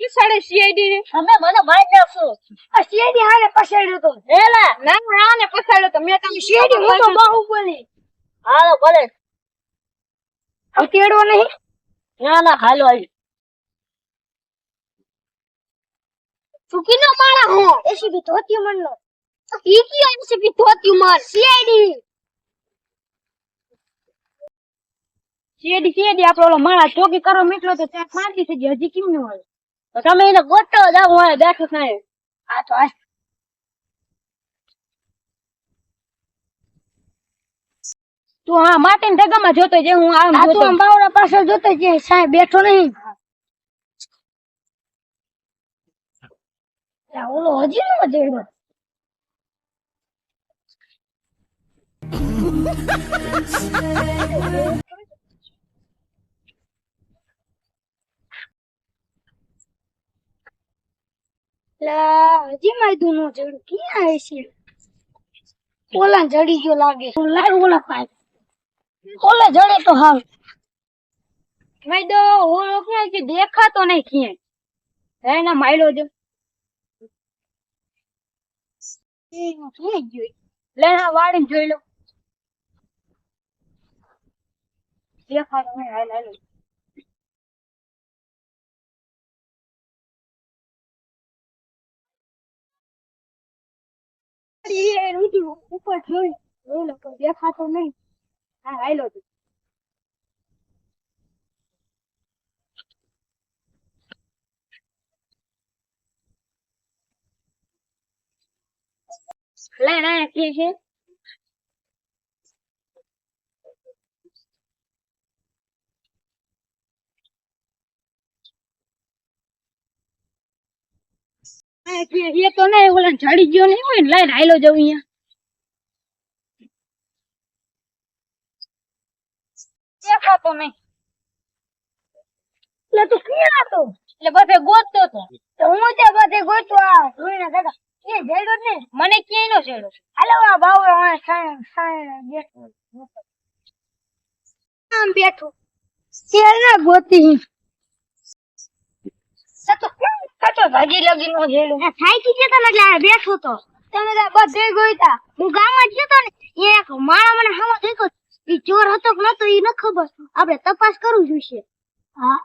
પીસાડે CID ને તમે મને મારી નાખશો આ સીઆઈડી હાને પછાડ્યો તો હેલા ના આને પસાડ્યો તો મેં તમને સીઆઈડી હું તો બાહુબલી હાલો ભલે તેડવો નહીં ના હાલો આવી ચૂકી નો મારા હું એસીબી ધોતી મનનો ઈ કી એસીબી ધોતી માર સીઆઈડી સીઆઈડી આપણો ઓલો માણસ ચોકી કરો મીટલો તો ત્યાં શાંતિ થઈ ગઈ હજી કેમ ન હોય તો તમે એને ગોતો જાવ હોય બેઠો થાય આ તો આ તું હા માટીન ઢગામાં જોતો જે હું આમ તું જોતો આમ બાવડા પાછળ જોતો જે સાહેબ બેઠો નહીં ઓલો હજી નો જેડો લા હજી માયદું નો જેડો ક્યાં આવે છે ઓલા જડી ગયો લાગે લાગ ઓલા પાઇપ ઓલા જડે તો હાવ મેં તો હું ક્યાં કે દેખાતો નહીં ક્યાંય હે ના માયલો જો ક્યાં ગયો લે ના વાડીને જોઈ લો દેખાતો નહીં હાલ હાલ ઉપર જોઈ ઓલો તો દેખાતો નહીં હા હાલો તું લે ના કે છે એ તો નહીં ઓલા ચડી ગયો નહીં હોય ને લઈને હાલો જવું અહીંયા દેખાતો નહીં એટલે તું ક્યાં હતો એટલે બધે ગોતતો હતો તો હું તે બધે ગોતવા જોઈને દાદા એ જેડો ને મને ક્યાંય નો છેડો હાલો આ બાવળો આ સાય બેઠો આમ બેઠો શેર ના ગોતી તો કચો ભાજી લગી નો જેડો થાય કી જતો ને એટલે આ બેઠો તો તમે તો બધે ગોઈતા હું ગામમાં જ જતો ને એક માણા મને હામો દેખો ઈ ચોર હતો કે નતો ઈ ન ખબર આપણે તપાસ કરવું જોઈશે હા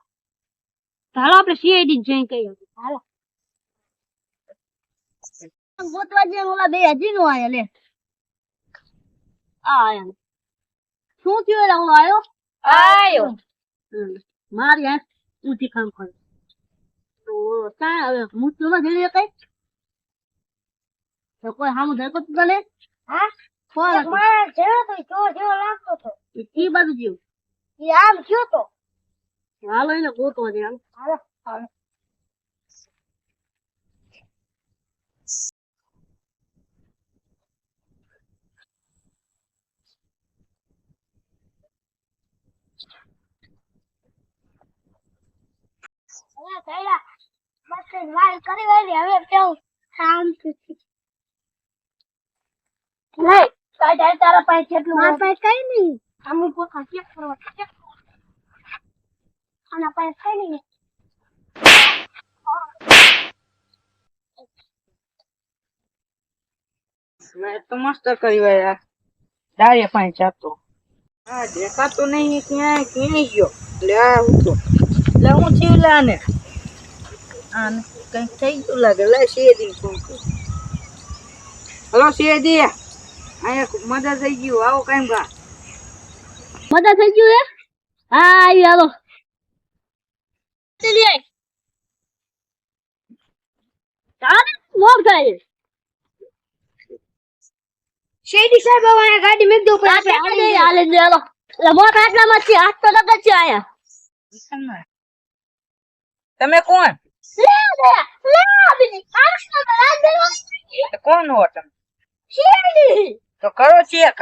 ચાલો આપણે સીઆઈડી જઈને કહીએ હાલો ગોતવા જે ઓલા બે હજી નો આયા લે આયા શું થયું એટલે હું આયો આયો મારી આ ઊંધી કામ કર તો તા હવે મુસ્તુમાં જઈ કઈ તો કોઈ હામું ધરકો તો લે હા કોણ મારા જેવો તો જો જેવો લાગતો તો ઈ બાજુ જીવ ઈ આમ થયો તો હાલો એને ગોતો દે હાલો હાલો થયેલા મસ્ત વાલ કરી વાલી હવે કેવું શાંતિ લે તારા પાસે કેટલું મારા પાસે કઈ નહીં આમ પોતા ચેક કરવા આના પાસે કઈ નહીં મેં તો મસ્ત કર્યું યાર ડાળે પાણી ચાતો હા દેખાતો નહીં ક્યાંય ગયો લે હું તો લે હું થયું લે આને કઈક થઈ ગયું લાગે લે શેદી ફોન કર હલો શેદી અહીંયા મદદ થઈ ગયું આવો કામ કા મદદ થઈ ગયું હે હા આવી હાલો ચલીએ તારે મોર થાય શેડી સાહેબ હવે ગાડી મેક દો પર આપણે હાલે દે હાલો એટલે મોર આટલામાં છે આજ તો લગત છે આયા તમે કોણ લે બીજી આરક્ષણ રાજ દેવો કોણ હો તમે શેડી તો કરો ચેક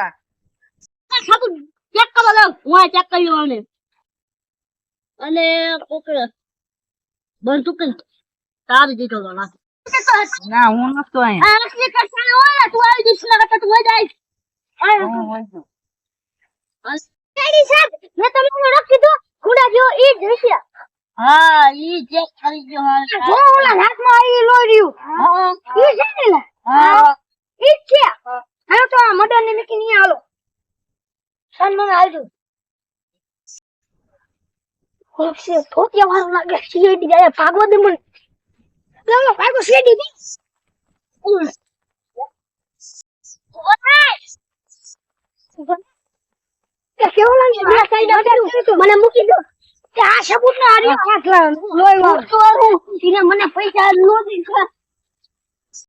ખાતું ચેક કરવા દો હું ચેક કર્યો આને અને કોકરે બંદૂક તારી દીધો તો ના હું નતો અહીંયા આ રસ્તે કરતા હોય તું આવી જઈશ ને તું હોય જાય શેડી સાહેબ મેં તમને રખી દો ખુડા જો ઈ જ હશે હા ઈ ચેક કરી ગયો હાલ જો ઓલા હાથમાં આવી લોર્યું હા ઈ છે ને લા? હા ઈ જ છે હાલો તો આ મદન ને મૂકીને અહીંયા હાલો સન મને હાલજો ઓસે થોતિયા વાળું લાગે સીડી જાય ભાગો દે મને ચાલો ભાગો સીડી દે કેવું લાગે બે સાઈડ મને મૂકી દો કે આ સબૂત ના હારી હાથ લોહી વાળું મને પૈસા નો દીધા